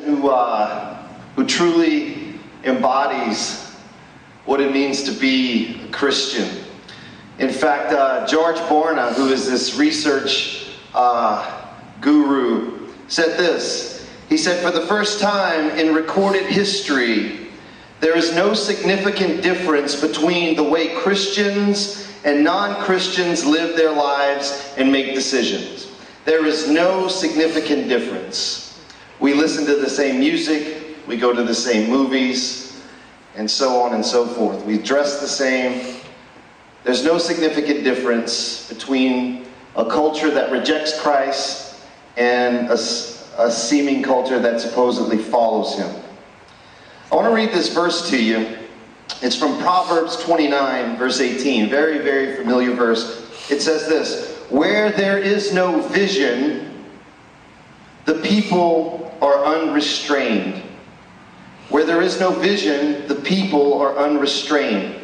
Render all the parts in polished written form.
who truly embodies what it means to be a Christian. In fact, George Borna, who is this research guru, said this. He said, "For the first time in recorded history, there is no significant difference between the way Christians and non-Christians live their lives and make decisions. There is no significant difference. We listen to the same music, we go to the same movies, and so on and so forth. We dress the same. There's no significant difference between a culture that rejects Christ and a seeming culture that supposedly follows him." I want to read this verse to you. It's from Proverbs 29, verse 18. Very, very familiar verse. It says this: "Where there is no vision, the people are unrestrained." Where there is no vision, the people are unrestrained.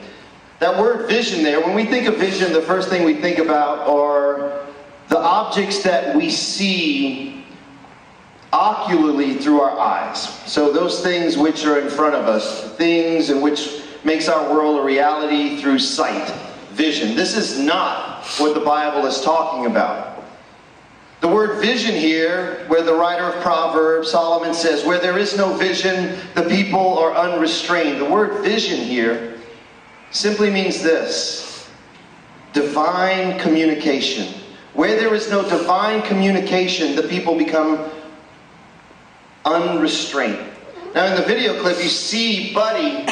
That word vision there, when we think of vision, the first thing we think about are the objects that we see ocularly through our eyes. So those things which are in front of us, things in which makes our world a reality through sight, vision. This is not what the Bible is talking about. The word vision here, where the writer of Proverbs, Solomon, says, "Where there is no vision, the people are unrestrained." The word vision here simply means this: divine communication. Where there is no divine communication, the people become unrestrained. Now in the video clip, you see Buddy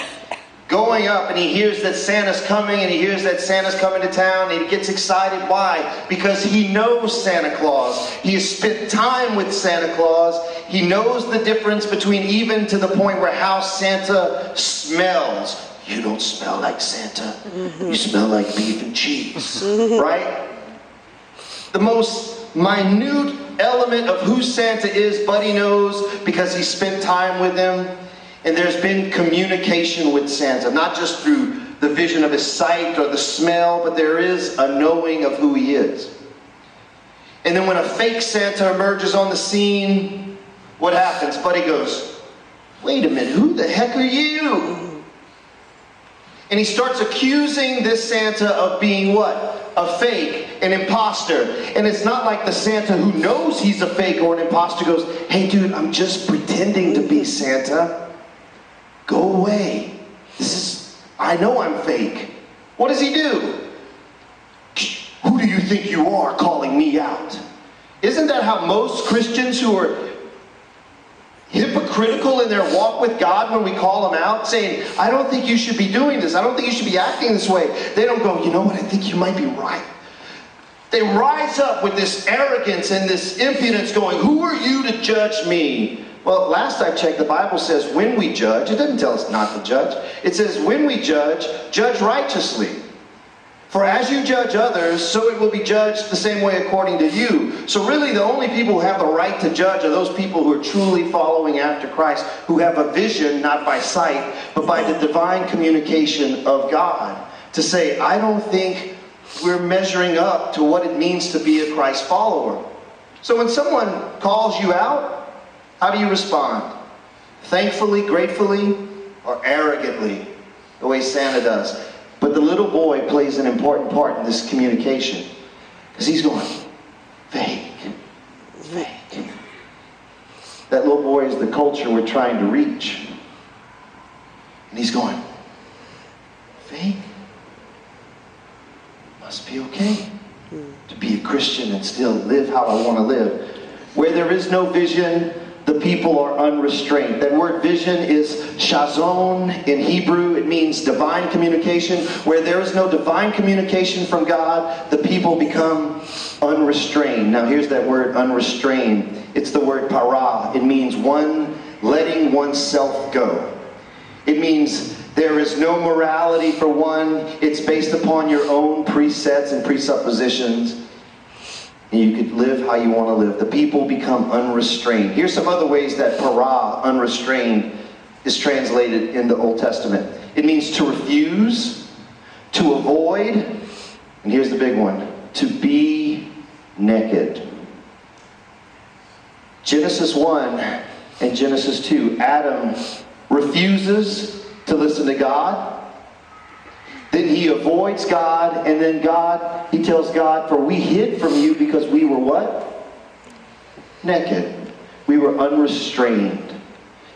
going up, and he hears that Santa's coming, and he hears that Santa's coming to town, and he gets excited. Why? Because he knows Santa Claus. He has spent time with Santa Claus. He knows the difference between, even to the point where how Santa smells. "You don't smell like Santa. You smell like beef and cheese." Right? The most minute element of who Santa is, Buddy knows because he spent time with him. And there's been communication with Santa, not just through the vision of his sight or the smell, but there is a knowing of who he is. And then when a fake Santa emerges on the scene, what happens? Buddy goes, "Wait a minute, who the heck are you?" And he starts accusing this Santa of being what? A fake, an imposter. And it's not like the Santa who knows he's a fake or an imposter goes, "Hey dude, I'm just pretending to be Santa. Go away. I know I'm fake." What does he do? "Who do you think you are calling me out?" Isn't that how most Christians who are hypocritical in their walk with God, when we call them out, saying, "I don't think you should be doing this. I don't think you should be acting this way." They don't go, "You know what? I think you might be right." They rise up with this arrogance and this impudence going, "Who are you to judge me?" Well, last I checked, the Bible says when we judge, it doesn't tell us not to judge. It says when we judge, judge righteously. "For as you judge others, so it will be judged the same way according to you." So really the only people who have the right to judge are those people who are truly following after Christ, who have a vision not by sight, but by the divine communication of God. To say, "I don't think we're measuring up to what it means to be a Christ follower." So when someone calls you out, how do you respond? Thankfully, gratefully, or arrogantly, the way Santa does? But the little boy plays an important part in this communication, because he's going, "Fake, fake." That little boy is the culture we're trying to reach. And he's going, "Fake? Must be okay to be a Christian and still live how I want to live." Where there is no vision, the people are unrestrained. That word vision is shazon in Hebrew. It means divine communication. Where there is no divine communication from God, the people become unrestrained. Now here's that word unrestrained. It's the word para. It means one letting oneself go. It means there is no morality for one. It's based upon your own presets and presuppositions. And you could live how you want to live. The people become unrestrained. Here's some other ways that para, unrestrained, is translated in the Old Testament. It means to refuse, to avoid, and here's the big one, to be naked. Genesis 1 in Genesis 2. Adam refuses to listen to God. Then he avoids God, and then he tells God, for we hid from you because we were what? Naked. We were unrestrained. It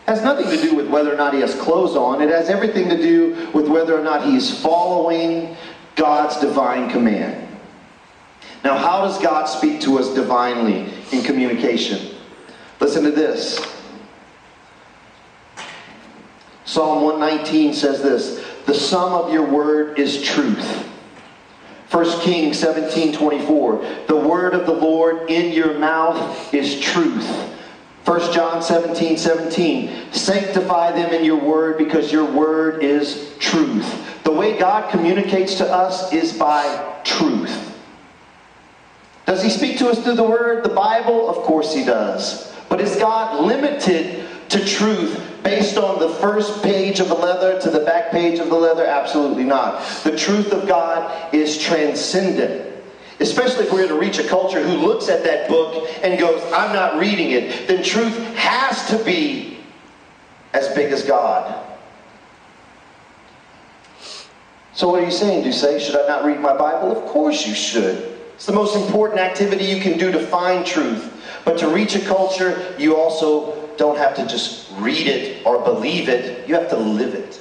has nothing to do with whether or not he has clothes on. It has everything to do with whether or not he is following God's divine command. Now, how does God speak to us divinely in communication? Listen to this. Psalm 119 says this, the sum of your word is truth. 1 Kings 17:24, the word of the Lord in your mouth is truth. 1 John 17:17, sanctify them in your word because your word is truth. The way God communicates to us is by truth. Does he speak to us through the word, the Bible? Of course he does. But is God limited to truth based on the first page of the leather to the back page of the leather? Absolutely not. The truth of God is transcendent. Especially if we're to reach a culture who looks at that book and goes, I'm not reading it. Then truth has to be as big as God. So what are you saying, Doucet? Should I not read my Bible? Of course you should. It's the most important activity you can do to find truth. But to reach a culture, you also don't have to just read it or believe it. You have to live it.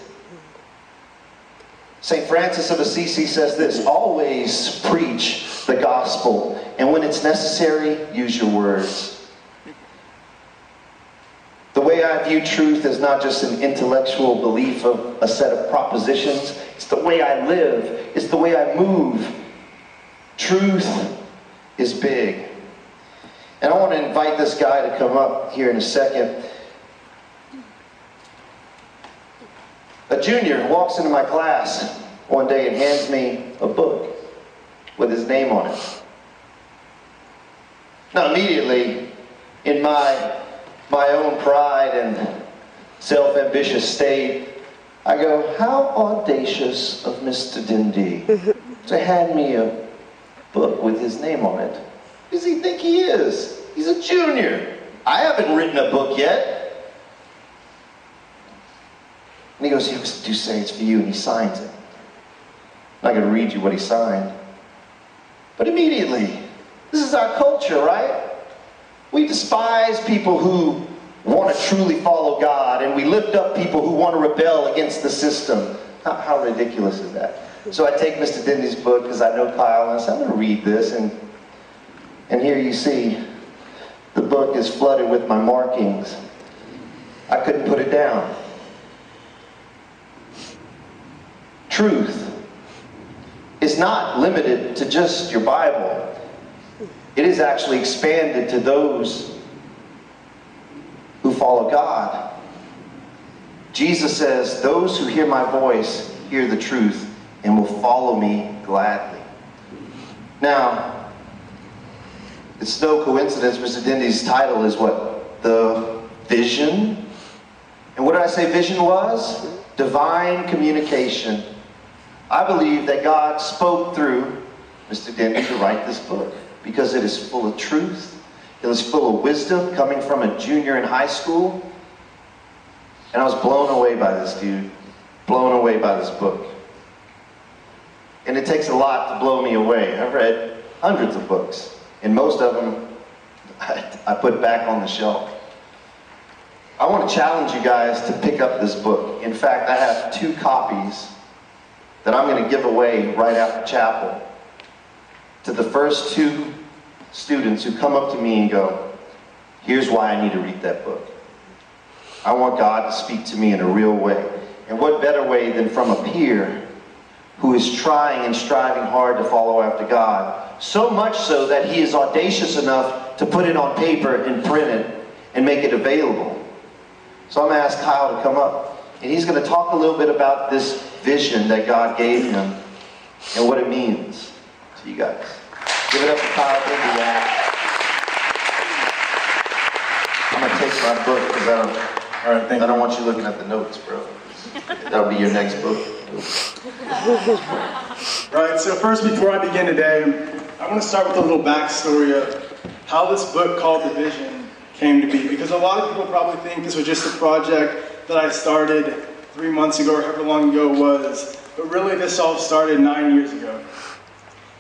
St. Francis of Assisi says this, always preach the gospel, and when it's necessary, use your words. The way I view truth is not just an intellectual belief of a set of propositions. It's the way I live. It's the way I move. Truth is big. And I want to invite this guy to come up here in a second. A junior walks into my class one day and hands me a book with his name on it. Now immediately, in my own pride and self-ambitious state, I go, how audacious of Mr. Dendy to hand me a book with his name on it. Who does he think he is? He's a junior. I haven't written a book yet. And he goes, Doucet, it's for you, and he signs it. I'm not going to read you what he signed. But immediately, this is our culture, right? We despise people who want to truly follow God, and we lift up people who want to rebel against the system. How ridiculous is that? So I take Mr. Dendy's book, because I know Kyle, and I say, I'm going to read this, and here you see, the book is flooded with my markings. I couldn't put it down. Truth is not limited to just your Bible. It is actually expanded to those who follow God. Jesus says, those who hear my voice hear the truth and will follow me gladly. Now, it's no coincidence Mr. Dendy's title is what? The Vision. And what did I say vision was? Divine communication. I believe that God spoke through Mr. Dendy to write this book because it is full of truth. It was full of wisdom coming from a junior in high school. And I was blown away by this dude. Blown away by this book. And it takes a lot to blow me away. I've read hundreds of books. And most of them I put back on the shelf. I want to challenge you guys to pick up this book. In fact, I have 2 copies that I'm going to give away right after chapel to the first 2 students who come up to me and go, here's why I need to read that book. I want God to speak to me in a real way. And what better way than from a peer who is trying and striving hard to follow after God. So much so that he is audacious enough to put it on paper and print it and make it available. So I'm going to ask Kyle to come up. And he's going to talk a little bit about this vision that God gave him and what it means to you guys. Give it up for Kyle. I'm going to take my book because I don't want you looking at the notes, bro. That'll be your next book. Right, so first, before I begin today, I want to start with a little backstory of how this book called The Vision came to be. Because a lot of people probably think this was just a project that I started 3 months ago or however long ago it was. But really this all started 9 years ago.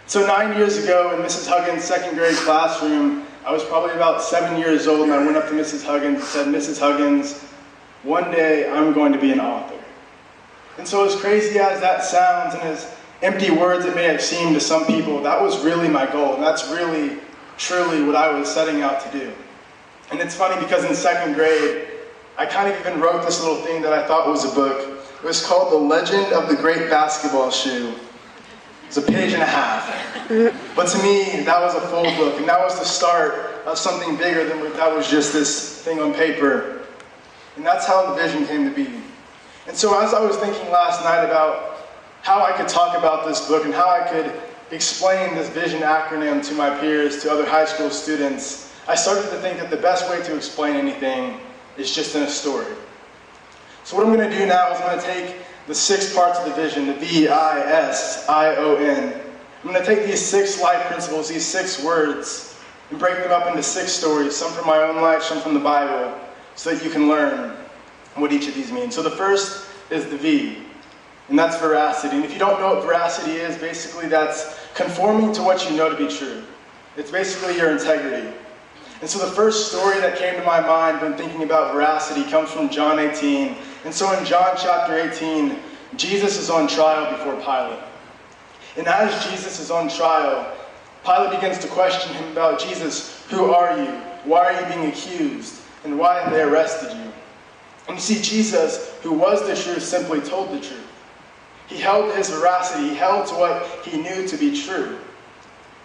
So 9 years ago in Mrs. Huggins' second grade classroom, I was probably about 7 years old, and I went up to Mrs. Huggins and said, "Mrs. Huggins, one day I'm going to be an author." And so as crazy as that sounds and as empty words it may have seemed to some people, that was really my goal, and that's really, truly what I was setting out to do. And it's funny because in second grade, I kind of even wrote this little thing that I thought was a book. It was called The Legend of the Great Basketball Shoe. It's a page and a half. But to me, that was a full book, and that was the start of something bigger than that was just this thing on paper. And that's how the vision came to be. And so as I was thinking last night about how I could talk about this book and how I could explain this vision acronym to my peers, to other high school students, I started to think that the best way to explain anything is just in a story. So what I'm going to do now is I'm going to take the 6 parts of the vision, the V.I.S.I.O.N. I'm going to take these 6 life principles, these 6 words, and break them up into 6 stories, some from my own life, some from the Bible, so that you can learn what each of these means. So the first is the V, and that's veracity. And if you don't know what veracity is, basically that's conforming to what you know to be true. It's basically your integrity. And so the first story that came to my mind when thinking about veracity comes from John 18. And so in John chapter 18, Jesus is on trial before Pilate. And as Jesus is on trial, Pilate begins to question him about, "Jesus, who are you? Why are you being accused? And why have they arrested you?" And you see, Jesus, who was the truth, simply told the truth. He held to his veracity. He held to what he knew to be true.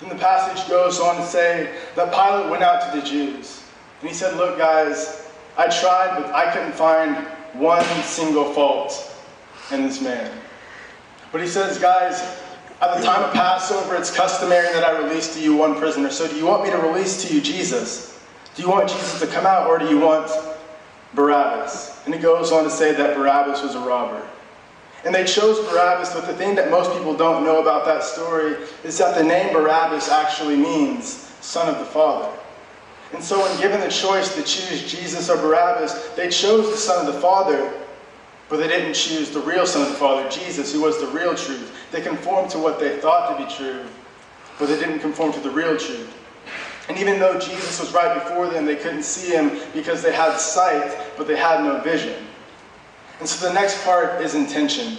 Then the passage goes on to say that Pilate went out to the Jews. And he said, "Look, guys, I tried, but I couldn't find one single fault in this man." But he says, "Guys, at the time of Passover, it's customary that I release to you one prisoner. So do you want me to release to you Jesus? Do you want Jesus to come out, or do you want Barabbas?" And he goes on to say that Barabbas was a robber. And they chose Barabbas, but the thing that most people don't know about that story is that the name Barabbas actually means son of the Father. And so when given the choice to choose Jesus or Barabbas, they chose the Son of the Father, but they didn't choose the real Son of the Father, Jesus, who was the real truth. They conformed to what they thought to be true, but they didn't conform to the real truth. And even though Jesus was right before them, they couldn't see him because they had sight, but they had no vision. And so the next part is intention.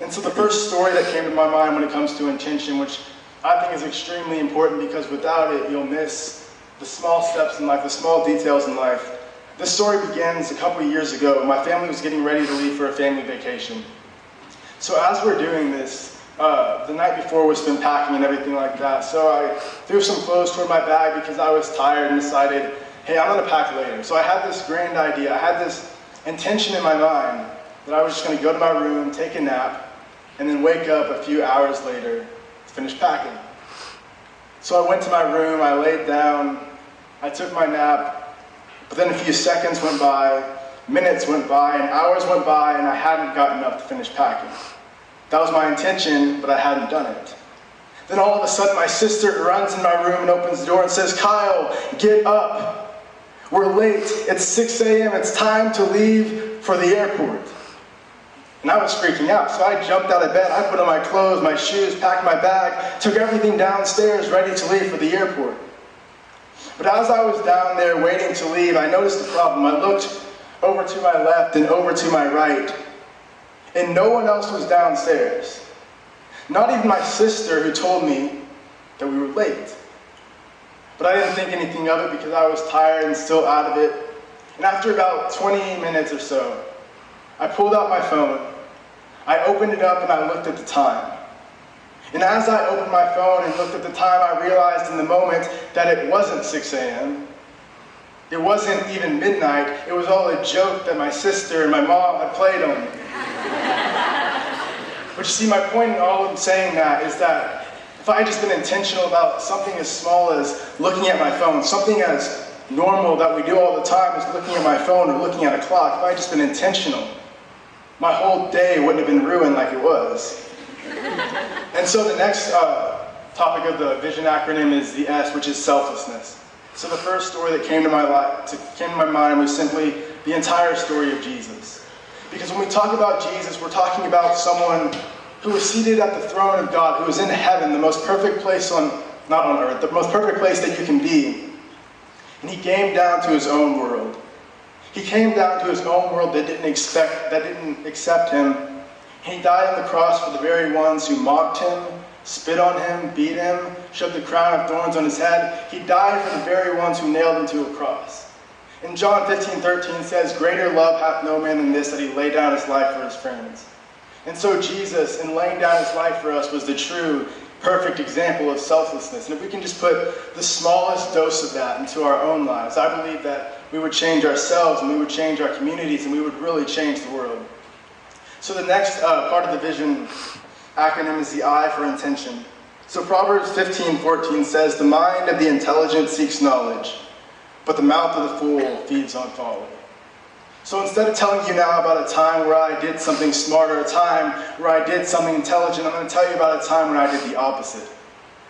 And so the first story that came to my mind when it comes to intention, which I think is extremely important because without it, you'll miss the small steps in life, the small details in life. This story begins a couple of years ago. My family was getting ready to leave for a family vacation. So as we're doing this, the night before was spent packing and everything like that. So I threw some clothes toward my bag because I was tired and decided, hey, I'm going to pack later. So I had this grand idea. I had this intention in my mind that I was just going to go to my room, take a nap, and then wake up a few hours later to finish packing. So I went to my room, I laid down, I took my nap, but then a few seconds went by, minutes went by, and hours went by, and I hadn't gotten up to finish packing. That was my intention, but I hadn't done it. Then all of a sudden my sister runs in my room and opens the door and says, "Kyle, get up. We're late. It's 6 a.m. It's time to leave for the airport." And I was freaking out, so I jumped out of bed. I put on my clothes, my shoes, packed my bag, took everything downstairs, ready to leave for the airport. But as I was down there waiting to leave, I noticed a problem. I looked over to my left and over to my right, and no one else was downstairs. Not even my sister, who told me that we were late. But I didn't think anything of it because I was tired and still out of it. And after about 20 minutes or so, I pulled out my phone, I opened it up, and I looked at the time. And as I opened my phone and looked at the time, I realized in the moment that it wasn't 6 a.m. It wasn't even midnight. It was all a joke that my sister and my mom had played on me. But you see, my point in all of saying that is that if I had just been intentional about something as small as looking at my phone, something as normal that we do all the time is looking at my phone or looking at a clock, if I had just been intentional, my whole day wouldn't have been ruined like it was. And so the next topic of the vision acronym is the S, which is selflessness. So the first story that came to my mind was simply the entire story of Jesus. Because when we talk about Jesus, we're talking about someone who was seated at the throne of God, who was in heaven, the most perfect place not on earth, the most perfect place that you can be. And he came down to his own world. He came down to his own world that didn't accept him. And he died on the cross for the very ones who mocked him, spit on him, beat him, shoved the crown of thorns on his head. He died for the very ones who nailed him to a cross. And John 15:13 says, "Greater love hath no man than this, that he lay down his life for his friends." And so Jesus, in laying down his life for us, was the true, perfect example of selflessness. And if we can just put the smallest dose of that into our own lives, I believe that we would change ourselves, and we would change our communities, and we would really change the world. So the next part of the vision acronym is the I for intention. So Proverbs 15:14 says, "The mind of the intelligent seeks knowledge, but the mouth of the fool feeds on folly." So instead of telling you now about a time where I did something smart or a time where I did something intelligent, I'm going to tell you about a time when I did the opposite.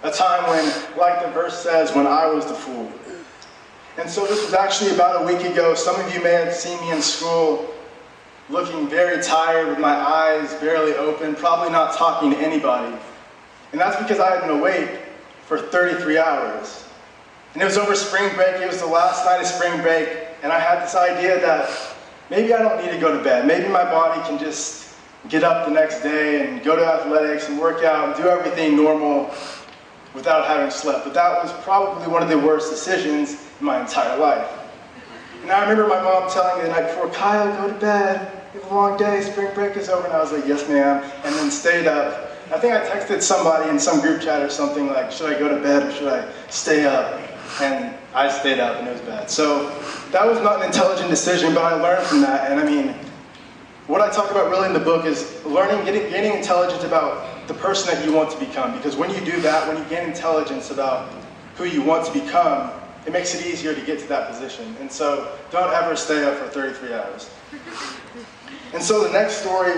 A time when, like the verse says, when I was the fool. And so this was actually about a week ago. Some of you may have seen me in school looking very tired with my eyes barely open, probably not talking to anybody. And that's because I had been awake for 33 hours. And it was over spring break. It was the last night of spring break. And I had this idea that maybe I don't need to go to bed. Maybe my body can just get up the next day and go to athletics and work out and do everything normal without having slept. But that was probably one of the worst decisions in my entire life. And I remember my mom telling me the night before, "Kyle, go to bed. You have a long day. Spring break is over." And I was like, "Yes, ma'am." And then stayed up. I think I texted somebody in some group chat or something like, "Should I go to bed or should I stay up?" And I stayed up, and it was bad. So that was not an intelligent decision, but I learned from that. And I mean, what I talk about really in the book is gaining intelligence about the person that you want to become. Because when you do that, when you gain intelligence about who you want to become, it makes it easier to get to that position. And so don't ever stay up for 33 hours. And so the next story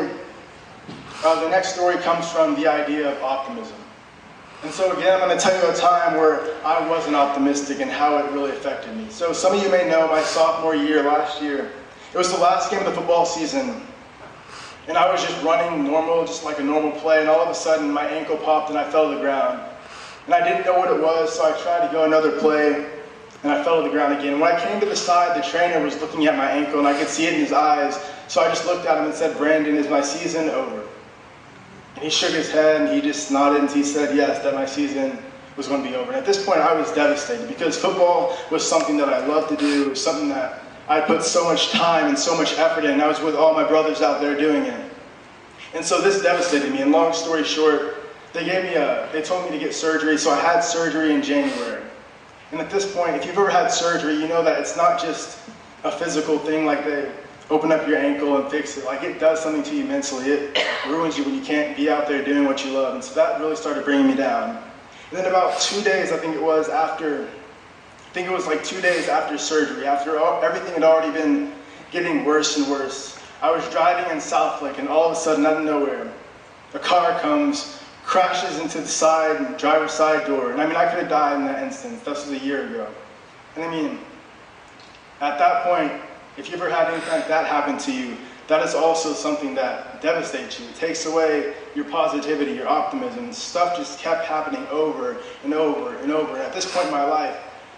comes from the idea of optimism. And so again, I'm going to tell you a time where I wasn't optimistic and how it really affected me. So some of you may know my sophomore year, last year, it was the last game of the football season. And I was just running normal, just like a normal play, and all of a sudden my ankle popped and I fell to the ground. And I didn't know what it was, so I tried to go another play, and I fell to the ground again. When I came to the side, the trainer was looking at my ankle, and I could see it in his eyes. So I just looked at him and said, "Brandon, is my season over?" And he shook his head, and he just nodded, and he said, yes, that my season was going to be over. And at this point, I was devastated, because football was something that I loved to do. It was something that I put so much time and so much effort in. I was with all my brothers out there doing it. And so this devastated me. And long story short, they told me to get surgery, so I had surgery in January. And at this point, if you've ever had surgery, you know that it's not just a physical thing, like they open up your ankle and fix it. Like, it does something to you mentally. It ruins you when you can't be out there doing what you love. And so that really started bringing me down. And then about 2 days, like 2 days after surgery, after everything had already been getting worse and worse, I was driving in South Lake, and all of a sudden, out of nowhere, a car comes, crashes into the driver's side door. And I mean, I could have died in that instance. This was a year ago. And I mean, at that point, if you ever had anything like that happen to you, that is also something that devastates you. It takes away your positivity, your optimism. Stuff just kept happening over and over and over. And at this point in my life,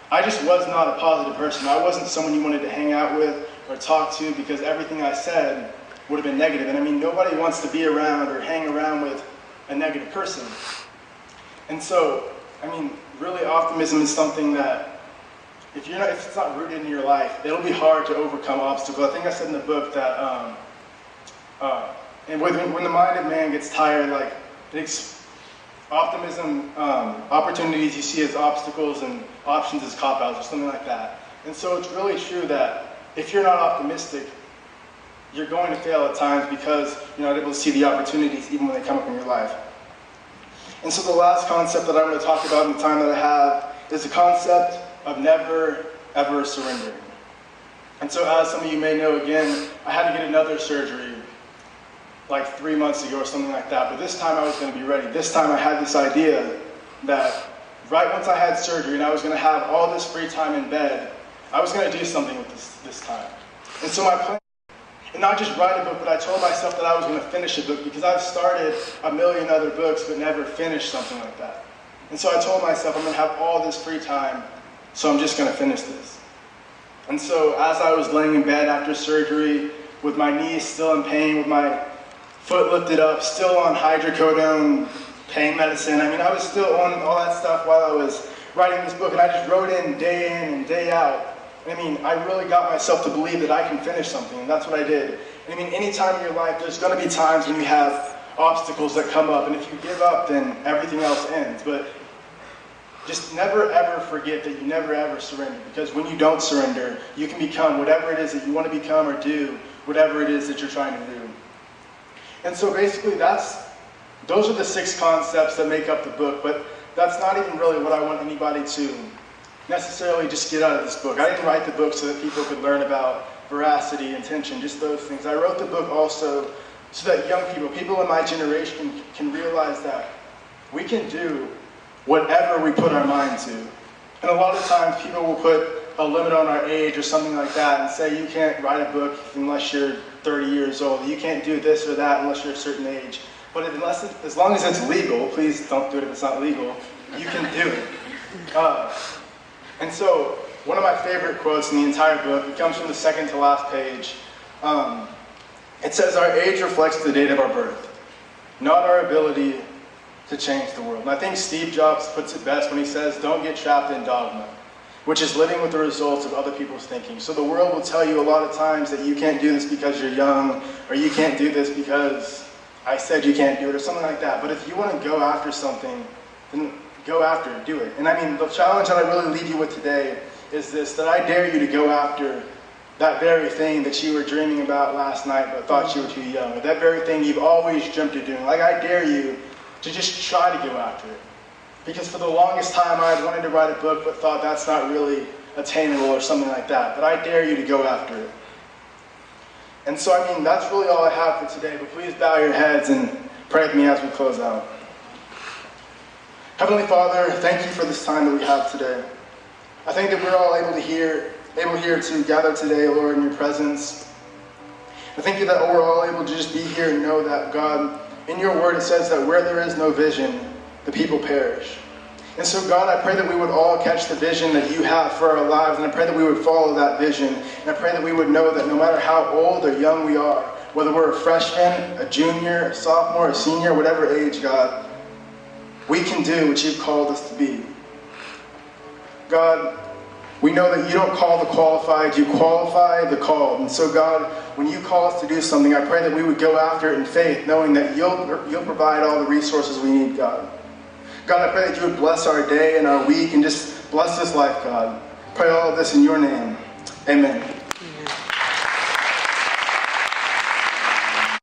I just was not a positive person. I wasn't someone you wanted to hang out with or talk to, because everything I said would have been negative. And I mean, nobody wants to be around or hang around with a negative person. And so, I mean, really, optimism is something that if it's not rooted in your life, it'll be hard to overcome obstacles. I think I said in the book that, and when the mind of man gets tired, like, optimism, opportunities you see as obstacles and options as cop-outs or something like that. And so it's really true that if you're not optimistic, you're going to fail at times, because you're not able to see the opportunities even when they come up in your life. And so the last concept that I'm going to talk about in the time that I have is the concept of never, ever surrendering. And so, as some of you may know, again, I had to get another surgery like 3 months ago or something like that. But this time I was going to be ready. This time I had this idea that right once I had surgery and I was going to have all this free time in bed, I was going to do something with this time. And so my plan, and not just write a book, but I told myself that I was going to finish a book, because I've started a million other books but never finished something like that. And so I told myself I'm going to have all this free time, so I'm just going to finish this. And so as I was laying in bed after surgery, with my knees still in pain, with my foot lifted up, still on hydrocodone pain medicine, I was still on all that stuff while I was writing this book, and I just wrote in and day out. I really got myself to believe that I can finish something, and that's what I did. Any time in your life, there's going to be times when you have obstacles that come up, and if you give up, then everything else ends. But just never ever forget that you never ever surrender, because when you don't surrender, you can become whatever it is that you want to become, or do whatever it is that you're trying to do. And so basically those are the 6 concepts that make up the book, but that's not even really what I want anybody to necessarily just get out of this book. I didn't write the book so that people could learn about veracity, intention, just those things. I wrote the book also so that young people in my generation can realize that we can do whatever we put our mind to. And a lot of times people will put a limit on our age or something like that and say you can't write a book unless you're 30 years old. You can't do this or that unless you're a certain age. But as long as it's legal, please don't do it if it's not legal, you can do it. And so, one of my favorite quotes in the entire book, it comes from the second to last page. It says, "Our age reflects the date of our birth, not our ability to change the world." And I think Steve Jobs puts it best when he says, "Don't get trapped in dogma," which is living with the results of other people's thinking. So the world will tell you a lot of times that you can't do this because you're young, or you can't do this because I said you can't do it, or something like that. But if you want to go after something, then go after it, do it. And the challenge that I really leave you with today is this, that I dare you to go after that very thing that you were dreaming about last night but thought you were too young, or that very thing you've always dreamt of doing. I dare you to just try to go after it. Because for the longest time I had wanted to write a book but thought that's not really attainable or something like that. But I dare you to go after it. And so that's really all I have for today, but please bow your heads and pray with me as we close out. Heavenly Father, thank you for this time that we have today. I think that we're all able here to gather today, Lord, in your presence. I thank you that we're all able to just be here and know that, God, in your word it says that where there is no vision, the people perish. And so, God, I pray that we would all catch the vision that you have for our lives, and I pray that we would follow that vision, and I pray that we would know that no matter how old or young we are, whether we're a freshman, a junior, a sophomore, a senior, whatever age, God, we can do what you've called us to be. God, we know that you don't call the qualified, you qualify the called. And so, God, when you call us to do something, I pray that we would go after it in faith, knowing that you'll provide all the resources we need, God. God, I pray that you would bless our day and our week and just bless this life, God. Pray all of this in your name. Amen.